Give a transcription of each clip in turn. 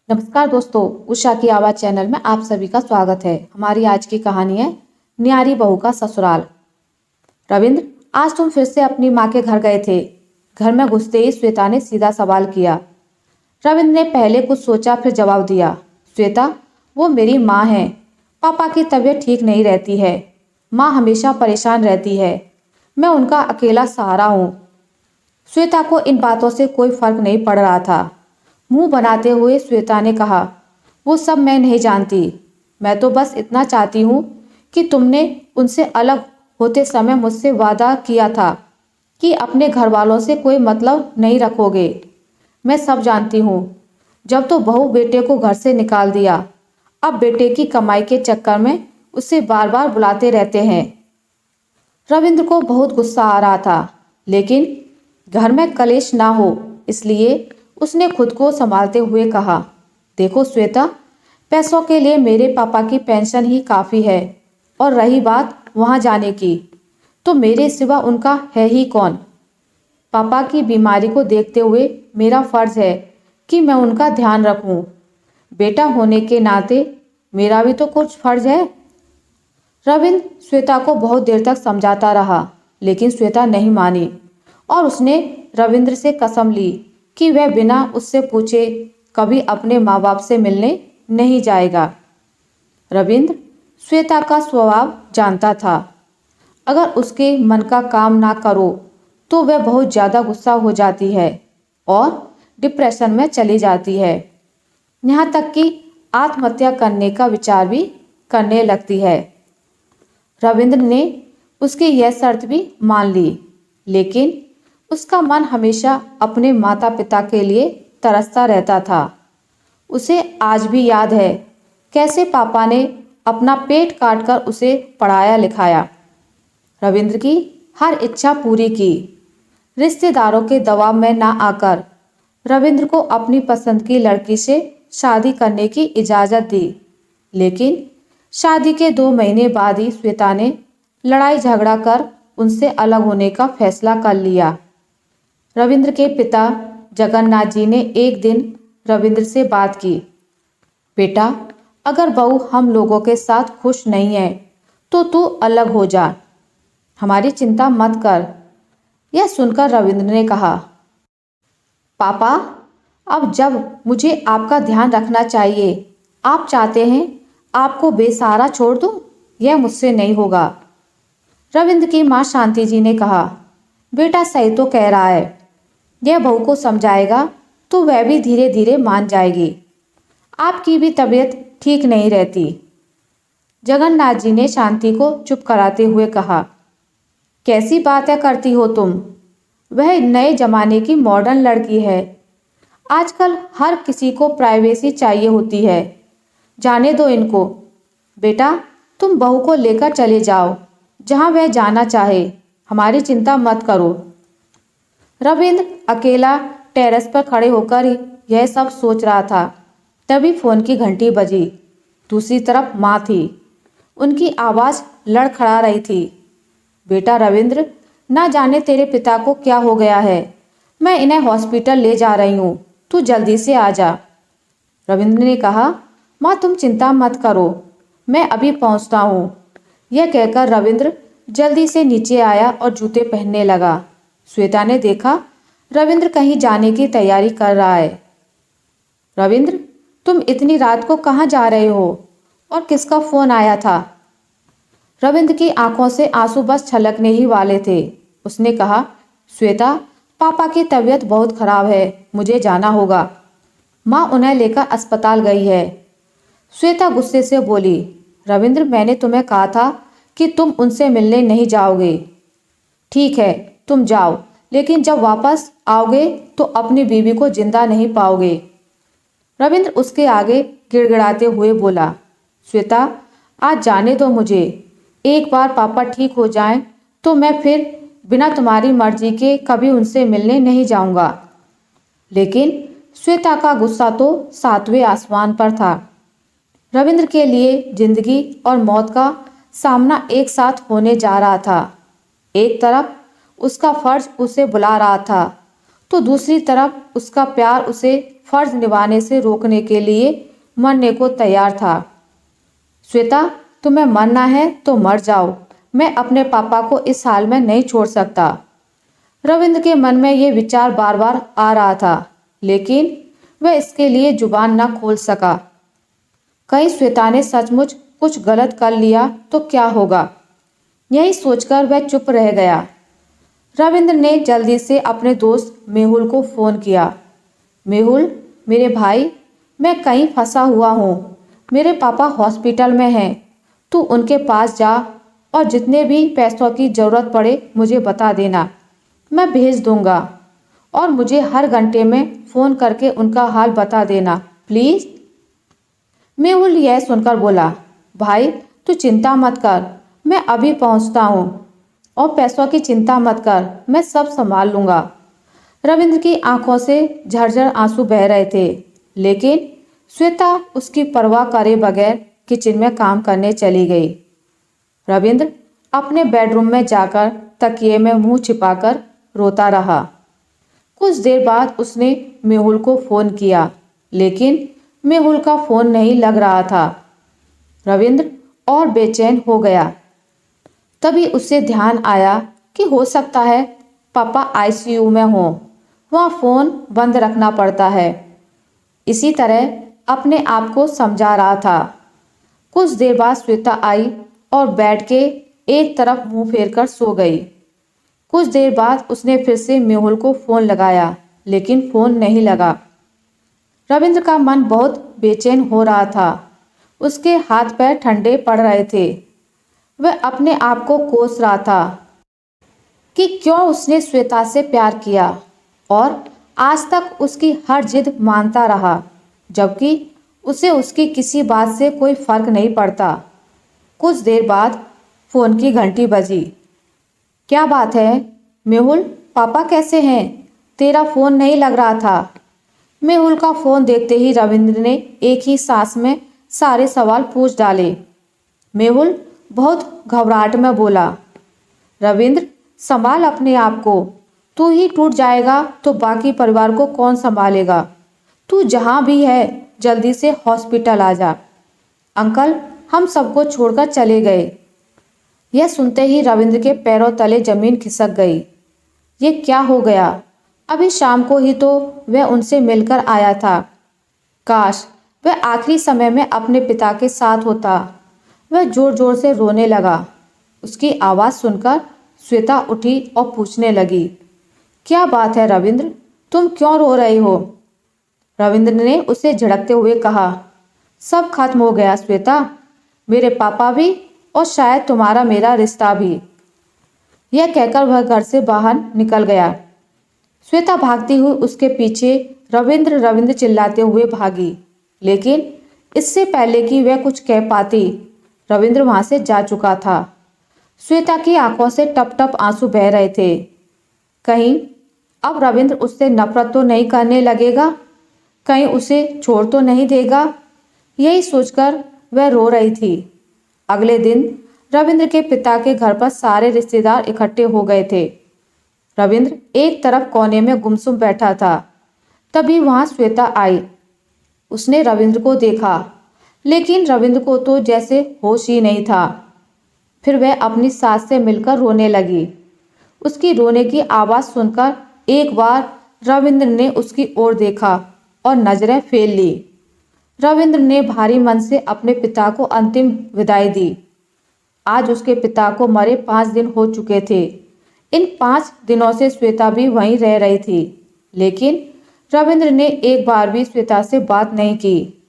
नमस्कार दोस्तों, उषा की आवाज़ चैनल में आप सभी का स्वागत है। हमारी आज की कहानी है न्यारी बहू का ससुराल। रविंद्र, आज तुम फिर से अपनी माँ के घर गए थे। घर में घुसते ही श्वेता ने सीधा सवाल किया। रविंद्र ने पहले कुछ सोचा फिर जवाब दिया। श्वेता, वो मेरी माँ है। पापा की तबीयत ठीक नहीं रहती है। माँ हमेशा परेशान रहती है। मैं उनका अकेला सहारा हूँ। श्वेता को इन बातों से कोई फर्क नहीं पड़ रहा था। मुंह बनाते हुए श्वेता ने कहा, वो सब मैं नहीं जानती। मैं तो बस इतना चाहती हूँ कि तुमने उनसे अलग होते समय मुझसे वादा किया था कि अपने घर वालों से कोई मतलब नहीं रखोगे। मैं सब जानती हूँ। जब तो बहू बेटे को घर से निकाल दिया, अब बेटे की कमाई के चक्कर में उसे बार बार बुलाते रहते हैं। रविंद्र को बहुत गुस्सा आ रहा था, लेकिन घर में कलेश ना हो इसलिए उसने खुद को संभालते हुए कहा, देखो श्वेता, पैसों के लिए मेरे पापा की पेंशन ही काफ़ी है, और रही बात वहाँ जाने की, तो मेरे सिवा उनका है ही कौन। पापा की बीमारी को देखते हुए मेरा फ़र्ज़ है कि मैं उनका ध्यान रखूं। बेटा होने के नाते मेरा भी तो कुछ फ़र्ज़ है। रविंद्र श्वेता को बहुत देर तक समझाता रहा, लेकिन श्वेता नहीं मानी और उसने रविंद्र से कसम ली कि वह बिना उससे पूछे कभी अपने माँ बाप से मिलने नहीं जाएगा। रविंद्र श्वेता का स्वभाव जानता था। अगर उसके मन का काम ना करो तो वह बहुत ज़्यादा गुस्सा हो जाती है और डिप्रेशन में चली जाती है। यहाँ तक कि आत्महत्या करने का विचार भी करने लगती है। रविंद्र ने उसकी यह शर्त भी मान ली, लेकिन उसका मन हमेशा अपने माता पिता के लिए तरसता रहता था। उसे आज भी याद है कैसे पापा ने अपना पेट काटकर उसे पढ़ाया लिखाया, रविंद्र की हर इच्छा पूरी की, रिश्तेदारों के दबाव में ना आकर रविंद्र को अपनी पसंद की लड़की से शादी करने की इजाज़त दी। लेकिन शादी के 2 महीने बाद ही श्वेता ने लड़ाई झगड़ा कर उनसे अलग होने का फैसला कर लिया। रविंद्र के पिता जगन्नाथ जी ने एक दिन रविंद्र से बात की। बेटा, अगर बहू हम लोगों के साथ खुश नहीं है तो तू अलग हो जा, हमारी चिंता मत कर। यह सुनकर रविंद्र ने कहा, पापा, अब जब मुझे आपका ध्यान रखना चाहिए, आप चाहते हैं आपको बेसहारा छोड़ दूं? यह मुझसे नहीं होगा। रविंद्र की माँ शांति जी ने कहा, बेटा सही तो कह रहा है। यह बहू को समझाएगा तो वह भी धीरे धीरे मान जाएगी। आपकी भी तबीयत ठीक नहीं रहती। जगन्नाथ जी ने शांति को चुप कराते हुए कहा, कैसी बातें करती हो तुम? वह नए जमाने की मॉडर्न लड़की है। आजकल हर किसी को प्राइवेसी चाहिए होती है। जाने दो इनको। बेटा, तुम बहू को लेकर चले जाओ जहां वह जाना चाहे, हमारी चिंता मत करो। रविंद्र अकेला टेरेस पर खड़े होकर यह सब सोच रहा था। तभी फोन की घंटी बजी। दूसरी तरफ माँ थी। उनकी आवाज़ लड़खड़ा रही थी, बेटा रविंद्र, ना जाने तेरे पिता को क्या हो गया है। मैं इन्हें हॉस्पिटल ले जा रही हूँ, तू जल्दी से आ जा। रविंद्र ने कहा, माँ तुम चिंता मत करो, मैं अभी पहुँचता हूँ। यह कहकर रविंद्र जल्दी से नीचे आया और जूते पहनने लगा। श्वेता ने देखा रविंद्र कहीं जाने की तैयारी कर रहा है। रविंद्र, तुम इतनी रात को कहाँ जा रहे हो और किसका फोन आया था? रविंद्र की आंखों से आंसू बस छलकने ही वाले थे। उसने कहा, श्वेता, पापा की तबीयत बहुत खराब है, मुझे जाना होगा। माँ उन्हें लेकर अस्पताल गई है। श्वेता गुस्से से बोली, रविंद्र, मैंने तुम्हें कहा था कि तुम उनसे मिलने नहीं जाओगे। ठीक है, तुम जाओ, लेकिन जब वापस आओगे तो अपनी बीवी को जिंदा नहीं पाओगे। रविंद्र उसके आगे गिड़गिड़ाते हुए बोला, श्वेता, आज जाने दो मुझे। एक बार पापा ठीक हो जाएं तो मैं फिर बिना तुम्हारी मर्जी के कभी उनसे मिलने नहीं जाऊंगा। लेकिन श्वेता का गुस्सा तो 7वें आसमान पर था। रविंद्र के लिए जिंदगी और मौत का सामना एक साथ होने जा रहा था। एक तरफ उसका फर्ज उसे बुला रहा था तो दूसरी तरफ उसका प्यार उसे फर्ज निभाने से रोकने के लिए मरने को तैयार था। श्वेता, तुम्हें मरना है तो मर जाओ, मैं अपने पापा को इस हाल में नहीं छोड़ सकता। रविंद्र के मन में ये विचार बार बार आ रहा था, लेकिन वह इसके लिए जुबान न खोल सका। कहीं श्वेता ने सचमुच कुछ गलत कर लिया तो क्या होगा, यही सोचकर वह चुप रह गया। रविंद्र ने जल्दी से अपने दोस्त मेहुल को फ़ोन किया। मेहुल, मेरे भाई, मैं कहीं फंसा हुआ हूँ, मेरे पापा हॉस्पिटल में हैं, तू उनके पास जा और जितने भी पैसों की ज़रूरत पड़े मुझे बता देना, मैं भेज दूँगा। और मुझे हर घंटे में फ़ोन करके उनका हाल बता देना प्लीज़। मेहुल यह सुनकर बोला, भाई तू चिंता मत कर, मैं अभी पहुँचता हूँ, और पैसों की चिंता मत कर, मैं सब संभाल लूँगा। रविंद्र की आंखों से झरझर आंसू बह रहे थे, लेकिन श्वेता उसकी परवाह करे बगैर किचन में काम करने चली गई। रविंद्र अपने बेडरूम में जाकर तकिए में मुंह छिपाकर रोता रहा। कुछ देर बाद उसने मेहुल को फ़ोन किया, लेकिन मेहुल का फ़ोन नहीं लग रहा था। रविंद्र और बेचैन हो गया। तभी उससे ध्यान आया कि हो सकता है पापा आईसीयू में हों, वहाँ फ़ोन बंद रखना पड़ता है। इसी तरह अपने आप को समझा रहा था। कुछ देर बाद श्वेता आई और बैठ के एक तरफ मुंह फेरकर सो गई। कुछ देर बाद उसने फिर से मेहुल को फ़ोन लगाया, लेकिन फ़ोन नहीं लगा। रविंद्र का मन बहुत बेचैन हो रहा था, उसके हाथ पैर ठंडे पड़ रहे थे। वह अपने आप को कोस रहा था कि क्यों उसने श्वेता से प्यार किया और आज तक उसकी हर जिद मानता रहा, जबकि उसे उसकी किसी बात से कोई फर्क नहीं पड़ता। कुछ देर बाद फ़ोन की घंटी बजी। क्या बात है मेहुल, पापा कैसे हैं? तेरा फ़ोन नहीं लग रहा था। मेहुल का फ़ोन देखते ही रविंद्र ने एक ही सांस में सारे सवाल पूछ डाले। मेहुल बहुत घबराहट में बोला, रविंद्र संभाल अपने आप को, तू ही टूट जाएगा तो बाकी परिवार को कौन संभालेगा? तू जहाँ भी है जल्दी से हॉस्पिटल आ जा। अंकल हम सबको छोड़कर चले गए। यह सुनते ही रविंद्र के पैरों तले जमीन खिसक गई। ये क्या हो गया? अभी शाम को ही तो वह उनसे मिलकर आया था। काश वह आखिरी समय में अपने पिता के साथ होता। वह जोर जोर से रोने लगा। उसकी आवाज़ सुनकर श्वेता उठी और पूछने लगी, क्या बात है रविंद्र, तुम क्यों रो रहे हो? रविंद्र ने उसे झिड़कते हुए कहा, सब खत्म हो गया श्वेता, मेरे पापा भी और शायद तुम्हारा मेरा रिश्ता भी। यह कहकर वह घर से बाहर निकल गया। श्वेता भागती हुई उसके पीछे रविंद्र रविंद्र चिल्लाते हुए भागी, लेकिन इससे पहले कि वह कुछ कह पाती रविंद्र वहां से जा चुका था। श्वेता की आंखों से टप टप आंसू बह रहे थे। कहीं अब रविंद्र उससे नफरत तो नहीं करने लगेगा, कहीं उसे छोड़ तो नहीं देगा, यही सोचकर वह रो रही थी। अगले दिन रविंद्र के पिता के घर पर सारे रिश्तेदार इकट्ठे हो गए थे। रविंद्र एक तरफ कोने में गुमसुम बैठा था। तभी वहां श्वेता आई। उसने रविंद्र को देखा, लेकिन रविंद्र को तो जैसे होश ही नहीं था। फिर वह अपनी सास से मिलकर रोने लगी। उसकी रोने की आवाज़ सुनकर एक बार रविंद्र ने उसकी ओर देखा और नजरें फेर ली। रविंद्र ने भारी मन से अपने पिता को अंतिम विदाई दी। आज उसके पिता को मरे 5 दिन हो चुके थे। इन 5 दिनों से श्वेता भी वहीं रह रही थी, लेकिन रविंद्र ने एक बार भी श्वेता से बात नहीं की।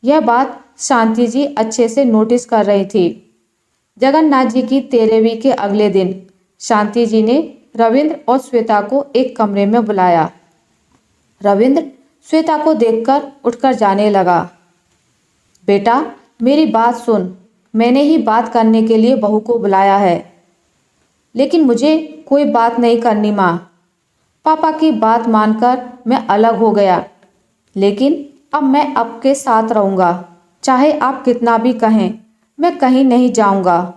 यह बात शांति जी अच्छे से नोटिस कर रही थी। जगन्नाथ जी की 13वीं के अगले दिन शांति जी ने रविंद्र और श्वेता को एक कमरे में बुलाया। रविंद्र श्वेता को देखकर उठकर जाने लगा। बेटा मेरी बात सुन, मैंने ही बात करने के लिए बहू को बुलाया है, लेकिन मुझे कोई बात नहीं करनी माँ। पापा की बात मानकर मैं अलग हो गया, लेकिन अब मैं आपके साथ रहूँगा। चाहे आप कितना भी कहें, मैं कहीं नहीं जाऊँगा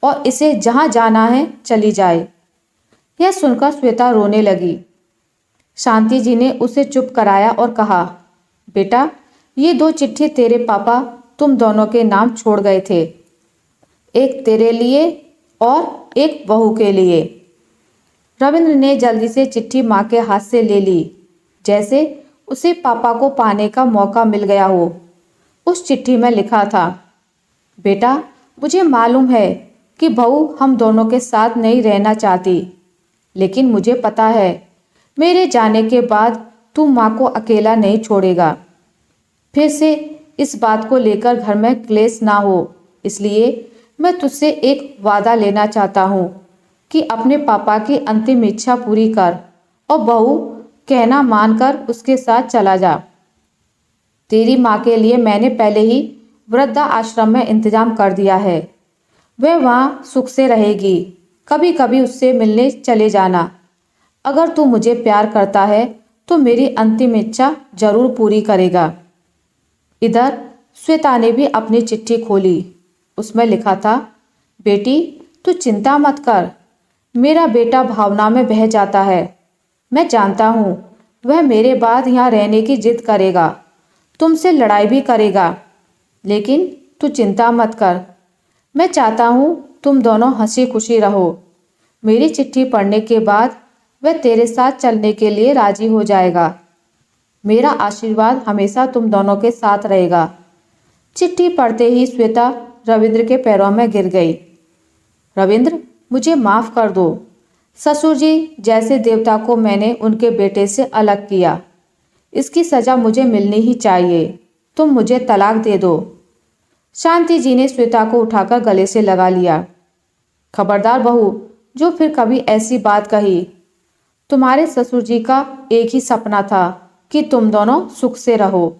और इसे जहाँ जाना है चली जाए। यह सुनकर श्वेता रोने लगी। शांति जी ने उसे चुप कराया और कहा, बेटा, ये 2 चिट्ठी तेरे पापा तुम दोनों के नाम छोड़ गए थे, एक तेरे लिए और एक बहू के लिए। रविंद्र ने जल्दी से चिट्ठी माँ के हाथ से ले ली, जैसे उसे पापा को पाने का मौका मिल गया हो। उस चिट्ठी में लिखा था, बेटा, मुझे मालूम है कि बहू हम दोनों के साथ नहीं रहना चाहती, लेकिन मुझे पता है मेरे जाने के बाद तू माँ को अकेला नहीं छोड़ेगा। फिर से इस बात को लेकर घर में क्लेश ना हो, इसलिए मैं तुझसे एक वादा लेना चाहता हूँ कि अपने पापा की अंतिम इच्छा पूरी कर और बहू कहना मानकर उसके साथ चला जा। तेरी माँ के लिए मैंने पहले ही वृद्धा आश्रम में इंतजाम कर दिया है। वह वहाँ सुख से रहेगी। कभी कभी उससे मिलने चले जाना। अगर तू मुझे प्यार करता है तो मेरी अंतिम इच्छा जरूर पूरी करेगा। इधर श्वेता ने भी अपनी चिट्ठी खोली। उसमें लिखा था, बेटी, तू चिंता मत कर। मेरा बेटा भावना में बह जाता है। मैं जानता हूँ वह मेरे बाद यहाँ रहने की जिद करेगा, तुमसे लड़ाई भी करेगा, लेकिन तू चिंता मत कर। मैं चाहता हूँ तुम दोनों हंसी खुशी रहो। मेरी चिट्ठी पढ़ने के बाद वह तेरे साथ चलने के लिए राजी हो जाएगा। मेरा आशीर्वाद हमेशा तुम दोनों के साथ रहेगा। चिट्ठी पढ़ते ही श्वेता रविंद्र के पैरों में गिर गई। रविंद्र, मुझे माफ़ कर दो। ससुर जी जैसे देवता को मैंने उनके बेटे से अलग किया। इसकी सज़ा मुझे मिलनी ही चाहिए। तुम मुझे तलाक दे दो। शांति जी ने श्वेता को उठाकर गले से लगा लिया। खबरदार बहू, जो फिर कभी ऐसी बात कही। तुम्हारे ससुर जी का एक ही सपना था कि तुम दोनों सुख से रहो।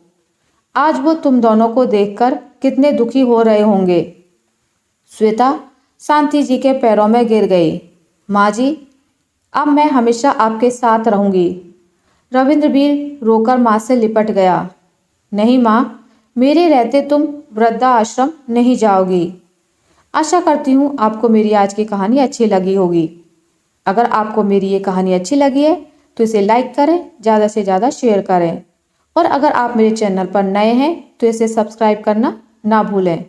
आज वो तुम दोनों को देखकर कितने दुखी हो रहे होंगे। श्वेता शांति जी के पैरों में गिर गई। माँ जी, अब मैं हमेशा आपके साथ रहूँगी। रविंद्र भी रोकर माँ से लिपट गया। नहीं माँ, मेरे रहते तुम वृद्धा आश्रम नहीं जाओगी। आशा करती हूँ आपको मेरी आज की कहानी अच्छी लगी होगी। अगर आपको मेरी ये कहानी अच्छी लगी है तो इसे लाइक करें, ज़्यादा से ज़्यादा शेयर करें, और अगर आप मेरे चैनल पर नए हैं तो इसे सब्सक्राइब करना ना भूलें।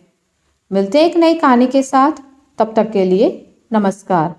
मिलते हैं एक नई कहानी के साथ। तब तक के लिए नमस्कार।